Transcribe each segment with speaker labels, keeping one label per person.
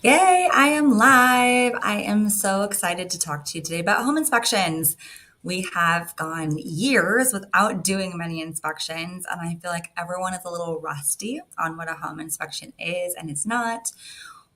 Speaker 1: Yay, I am live. I am so excited to talk to you today about home inspections. We have gone years without doing many inspections, and I feel like everyone is a little rusty on what a home inspection is and is not,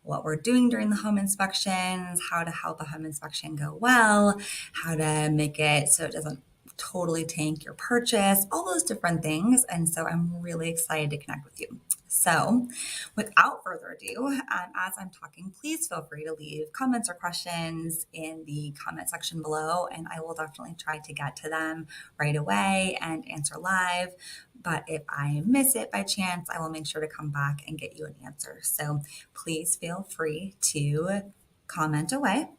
Speaker 1: what we're doing during the home inspections, how to help a home inspection go well, how to make it so it doesn't totally tank your purchase, all those different things. And so I'm really excited to connect with you. So, without further ado, as I'm talking, please feel free to leave comments or questions in the comment section below, and I will definitely try to get to them right away and answer live. But if I miss it by chance, I will make sure to come back and get you an answer. So please feel free to comment away.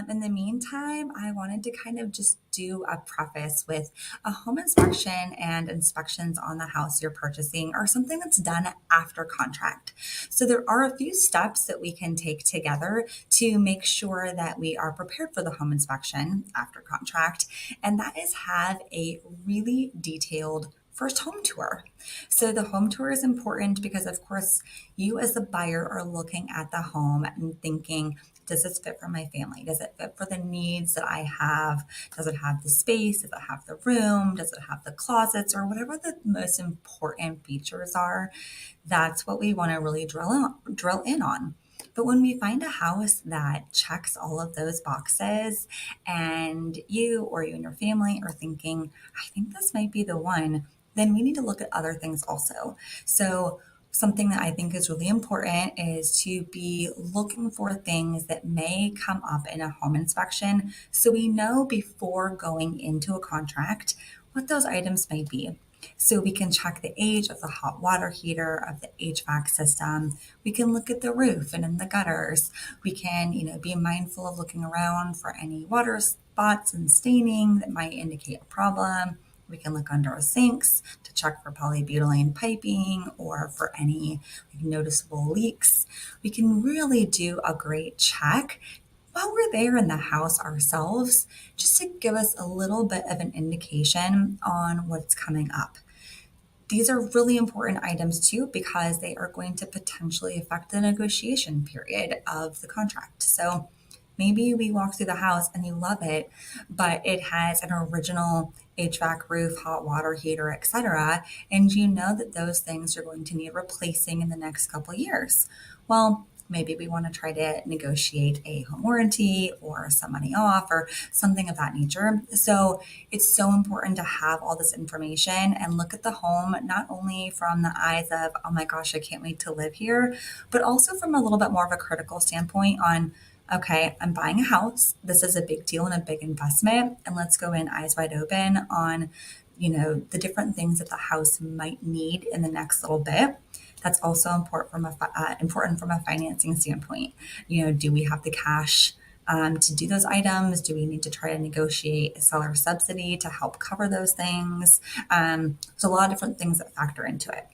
Speaker 1: In the meantime, I wanted to kind of just do a preface with a home inspection and inspections on the house you're purchasing are something that's done after contract. So there are a few steps that we can take together to make sure that we are prepared for the home inspection after contract, and that is have a really detailed first home tour. So the home tour is important because, of course, you as the buyer are looking at the home and thinking, does this fit for my family? Does it fit for the needs that I have? Does it have the space? Does it have the room? Does it have the closets or whatever the most important features are? That's what we want to really drill in on. But when we find a house that checks all of those boxes and you and your family are thinking, I think this might be the one, then we need to look at other things also. So something that I think is really important is to be looking for things that may come up in a home inspection so we know before going into a contract what those items may be. So we can check the age of the hot water heater, of the HVAC system. We can look at the roof and in the gutters. We can, be mindful of looking around for any water spots and staining that might indicate a problem. We can look under our sinks to check for polybutylene piping or for any noticeable leaks. We can really do a great check while we're there in the house ourselves, just to give us a little bit of an indication on what's coming up. These are really important items too because they are going to potentially affect the negotiation period of the contract. So maybe we walk through the house and you love it, but it has an original HVAC roof, hot water heater, etc., and you know that those things are going to need replacing in the next couple of years. Well, maybe we want to try to negotiate a home warranty or some money off or something of that nature. So it's so important to have all this information and look at the home not only from the eyes of, oh my gosh, I can't wait to live here, but also from a little bit more of a critical standpoint on, okay, I'm buying a house. This is a big deal and a big investment. And let's go in eyes wide open on, the different things that the house might need in the next little bit. That's also important from a financing standpoint. Do we have the cash to do those items? Do we need to try to negotiate a seller subsidy to help cover those things? There's a lot of different things that factor into it.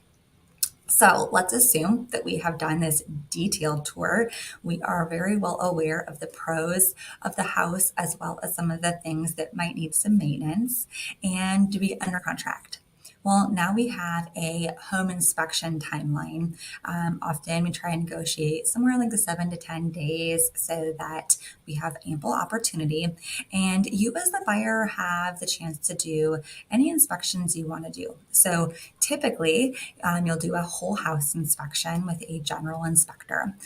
Speaker 1: So let's assume that we have done this detailed tour. We are very well aware of the pros of the house as well as some of the things that might need some maintenance and to be under contract. Well, now we have a home inspection timeline. Often we try and negotiate somewhere like the 7 to 10 days so that we have ample opportunity. And you, as the buyer, have the chance to do any inspections you want to do. So typically, you'll do a whole house inspection with a general inspector.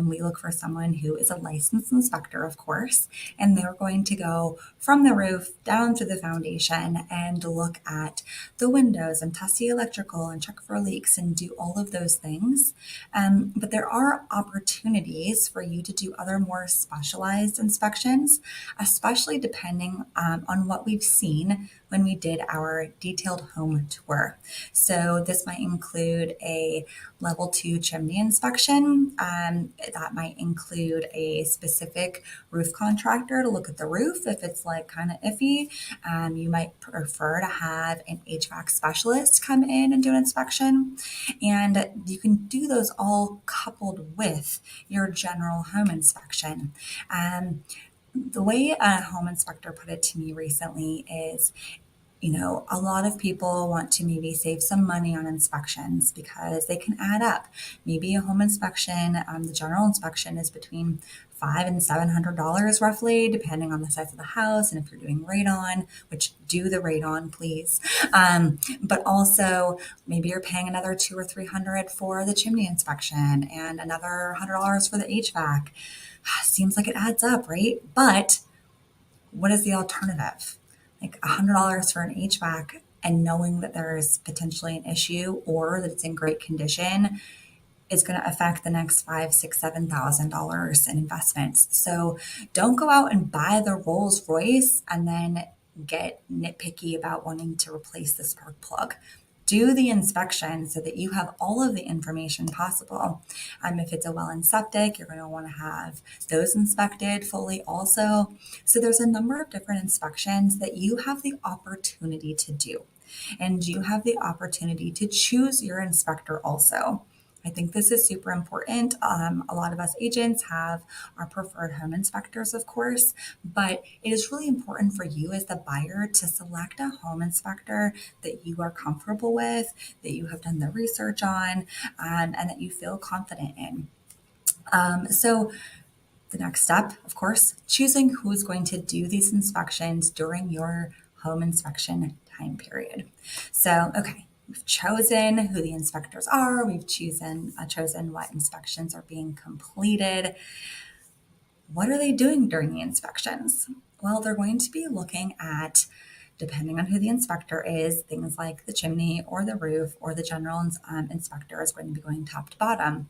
Speaker 1: We look for someone who is a licensed inspector, of course, and they're going to go from the roof down to the foundation and look at the windows and test the electrical and check for leaks and do all of those things. But there are opportunities for you to do other more specialized inspections, especially depending on what we've seen when we did our detailed home tour. So this might include a level 2 chimney inspection. That might include a specific roof contractor to look at the roof if it's like kind of iffy. You might prefer to have an HVAC specialist come in and do an inspection. And you can do those all coupled with your general home inspection. The way a home inspector put it to me recently is, a lot of people want to maybe save some money on inspections because they can add up. Maybe a home inspection, the general inspection is between $500 and $700 roughly, depending on the size of the house and if you're doing radon, which do the radon, please. But also maybe you're paying another 200 or 300 for the chimney inspection and another $100 for the HVAC. Seems like it adds up, right? But what is the alternative? Like $100 for an HVAC and knowing that there's potentially an issue or that it's in great condition is going to affect the next five, six, $7,000 in investments. So don't go out and buy the Rolls Royce and then get nitpicky about wanting to replace the spark plug. Do the inspection so that you have all of the information possible. If it's a well and septic, you're going to want to have those inspected fully also. So there's a number of different inspections that you have the opportunity to do. And you have the opportunity to choose your inspector also. I think this is super important. A lot of us agents have our preferred home inspectors, of course, but it is really important for you as the buyer to select a home inspector that you are comfortable with, that you have done the research on, and that you feel confident in. So the next step, of course, choosing who is going to do these inspections during your home inspection time period. So, okay, we've chosen who the inspectors are. We've chosen what inspections are being completed. What are they doing during the inspections? Well, they're going to be looking at, depending on who the inspector is, things like the chimney or the roof, or the general inspector is going to be going top to bottom.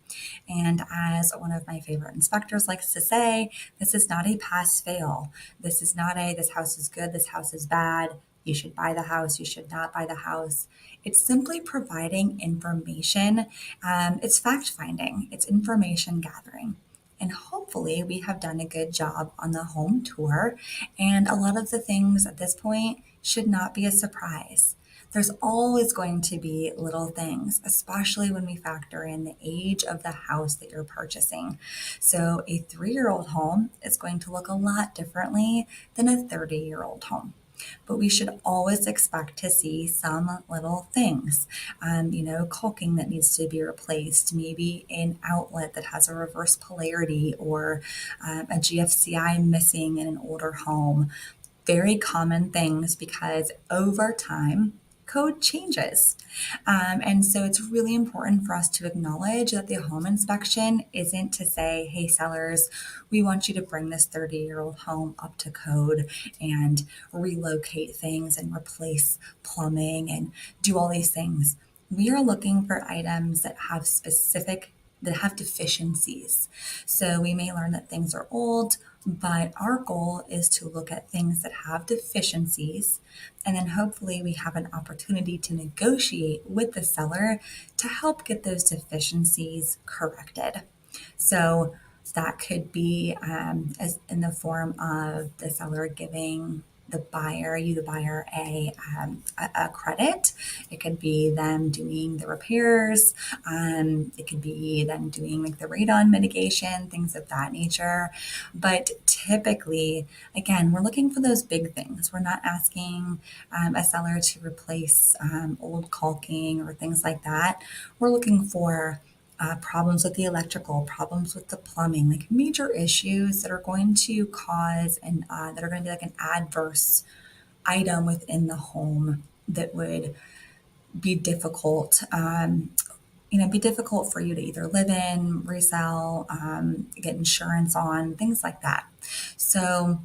Speaker 1: And as one of my favorite inspectors likes to say, this is not a pass fail. This is not this house is good, this house is bad. You should buy the house, you should not buy the house. It's simply providing information. It's fact finding, it's information gathering. And hopefully, we have done a good job on the home tour. And a lot of the things at this point should not be a surprise. There's always going to be little things, especially when we factor in the age of the house that you're purchasing. So, a 3-year-old home is going to look a lot differently than a 30-year-old home. But we should always expect to see some little things, caulking that needs to be replaced, maybe an outlet that has a reverse polarity, or a GFCI missing in an older home. Very common things because over time, code changes. And so it's really important for us to acknowledge that the home inspection isn't to say, hey, sellers, we want you to bring this 30-year-old home up to code and relocate things and replace plumbing and do all these things. We are looking for items that have deficiencies. So we may learn that things are old, but our goal is to look at things that have deficiencies, and then hopefully we have an opportunity to negotiate with the seller to help get those deficiencies corrected. So that could be as in the form of the seller giving the buyer, a credit. It could be them doing the repairs. It could be them doing like the radon mitigation, things of that nature. But typically, again, we're looking for those big things. We're not asking a seller to replace old caulking or things like that. We're looking for problems with the electrical, problems with the plumbing, like major issues that are going to cause and that are going to be like an adverse item within the home that would be difficult, be difficult for you to either live in, resell, get insurance on, things like that. So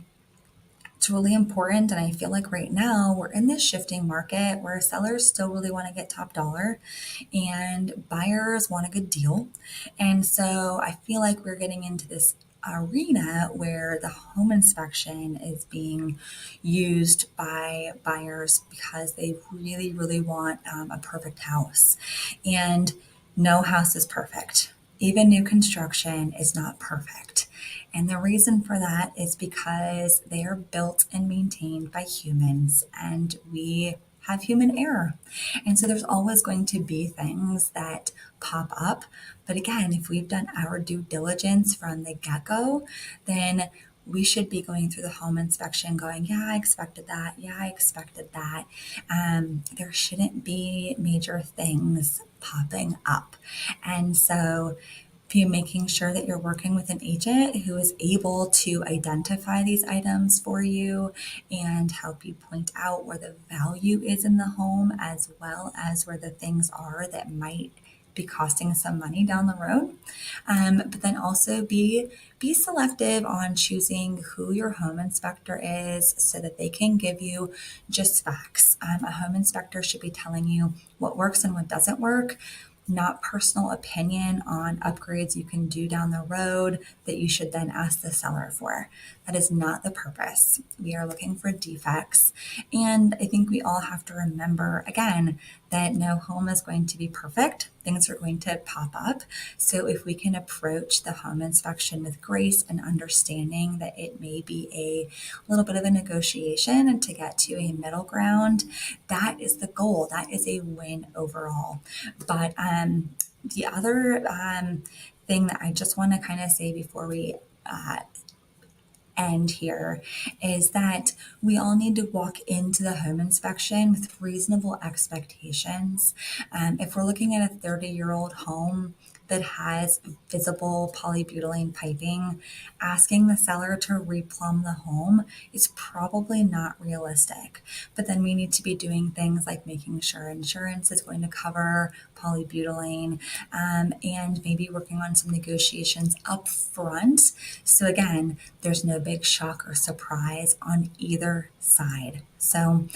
Speaker 1: it's really important. And I feel like right now we're in this shifting market where sellers still really want to get top dollar and buyers want a good deal. And so I feel like we're getting into this arena where the home inspection is being used by buyers because they really, really want a perfect house. And no house is perfect. Even new construction is not perfect. And the reason for that is because they are built and maintained by humans, and we have human error. And so there's always going to be things that pop up. But again, if we've done our due diligence from the get-go, then we should be going through the home inspection going, yeah, I expected that. Yeah, I expected that. There shouldn't be major things popping up. And so be making sure that you're working with an agent who is able to identify these items for you and help you point out where the value is in the home as well as where the things are that might be costing some money down the road. But then also be selective on choosing who your home inspector is so that they can give you just facts. A home inspector should be telling you what works and what doesn't work, not personal opinion on upgrades you can do down the road that you should then ask the seller for. That is not the purpose. We are looking for defects. And I think we all have to remember, again, that no home is going to be perfect. Things are going to pop up. So if we can approach the home inspection with grace and understanding that it may be a little bit of a negotiation and to get to a middle ground, that is the goal. That is a win overall. But the other thing that I just want to kind of say before we end here is that we all need to walk into the home inspection with reasonable expectations. If we're looking at a 30-year-old home that has visible polybutylene piping, asking the seller to replumb the home is probably not realistic. But then we need to be doing things like making sure insurance is going to cover polybutylene, and maybe working on some negotiations up front. So again, there's no big shock or surprise on either side. So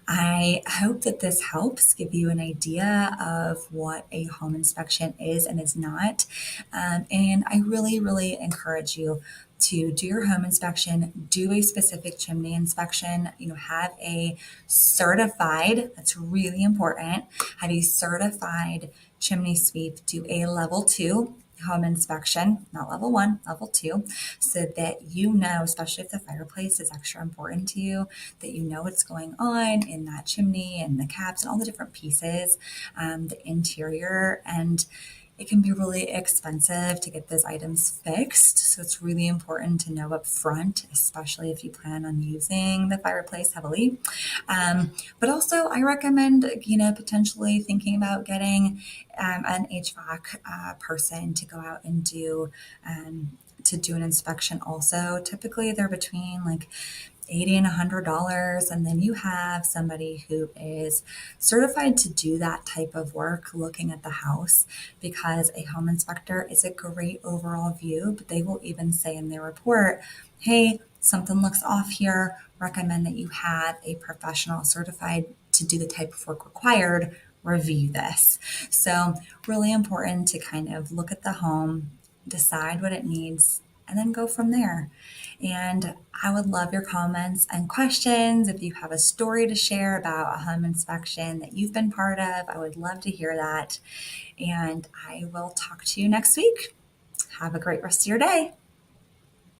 Speaker 1: I hope that this helps give you an idea of what a home inspection is and is not. And I really, really encourage you to do your home inspection, do a specific chimney inspection, have a certified, that's really important, have a certified chimney sweep, do a level 2 home inspection, not level 1, level 2, so that you know, especially if the fireplace is extra important to you, that you know what's going on in that chimney and the caps and all the different pieces, the interior, and it can be really expensive to get those items fixed. So it's really important to know up front, especially if you plan on using the fireplace heavily. But also I recommend, potentially thinking about getting an HVAC person to go out and to do an inspection also. Typically they're between like $80 and $100, and then you have somebody who is certified to do that type of work looking at the house, because a home inspector is a great overall view, but they will even say in their report, hey, something looks off here, recommend that you have a professional certified to do the type of work required review this. So really important to kind of look at the home, decide what it needs, and then go from there. And I would love your comments and questions. If you have a story to share about a home inspection that you've been part of, I would love to hear that. And I will talk to you next week. Have a great rest of your day.